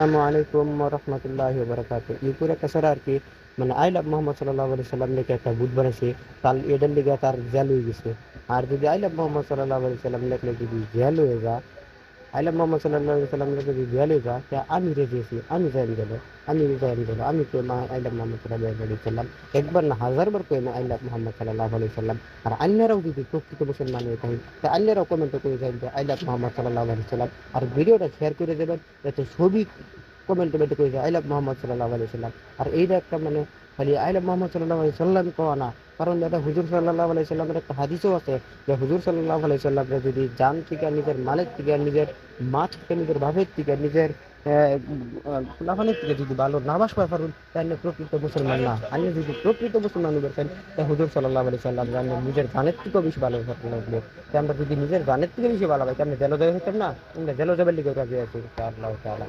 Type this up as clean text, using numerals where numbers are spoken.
আসসালামু আলাইকুম রহমতুল্লাহি বারাকাতু। ইউপুর একটা স্যার আর কি মানে আই লাভ মোহাম্মদ সাল্লাল্লাহু আলাইহি সাল্লাম লিখে একটা বুট বানাইছে, তার এটার লিগে তার জেল হয়ে গেছে। আর যদি আই লাভ মোহাম্মদ সাল্লাল্লাহু আলাইহি সাল্লাম লিখলে যদি জেল হয়ে যা, আই লাভ মোহাম্মদ সাল্লাল্লাহু আলাইহি সাল্লাম লিখে যদি জেল হয়ে যা, তা আমি রেজেছি, আমি জানি গেল, আমি জানি গেল, আমি তো মা আই লাভ মোহাম্মদ সাল্লাল্লাহু আলাইহি সাল্লাম একবার না হাজারবার কই না আই লাভ মোহাম্মদ সাল্লাল্লাহু আলাইহি সাল্লাম। আর অন্যরাও যদি প্রকৃত মুসলমান হয়ে থাকেন তা অন্যরাও কমেন্ট করে যাবেন যে আই লাভ মোহাম্মদ সাল্লাল্লাহু আলাইহি সাল্লাম। আর ভিডিওটা শেয়ার করে দেবেন যাতে সবই কমেন্ট টমেন্ট করে আই লাভ মোহাম্মদ সাল্লাল্লাহু আলাইহি সাল্লাম। আর এইটা একটা মানে খালি আই লাভ মোহাম্মদ সাল্লাল্লাহু আলাইহি সাল্লাম কোয়া না, কারণ এটা হুজুর সাল্লাল্লাহু আলাইহি সাল্লামের একটা হাদিসও আছে যে হুজুর সাল্লাল্লাহু আলাইহি সাল্লামরা যদি জান থেকে নিজের মালের থেকে নিজের মা থেকে নিজের বাপের থেকে নিজের লাফানের থেকে যদি ভালো নামাজ পড়া পারুন তাহলে প্রকৃত মুসলমান না। আপনি যদি প্রকৃত মুসলমান হবেন তা হুজুর সাল্লাল্লাহু আলাইহি সাল্লাম জানেন নিজের জানের থেকেও বেশি ভালো লাগবে। আমরা যদি নিজের জানের থেকে বেশি ভালো হয় তাহলে জেলো যাবে হইতাম না, আমরা জেলো যাবার লিগে কাজে আছি ইনশাআল্লাহ তাআলা।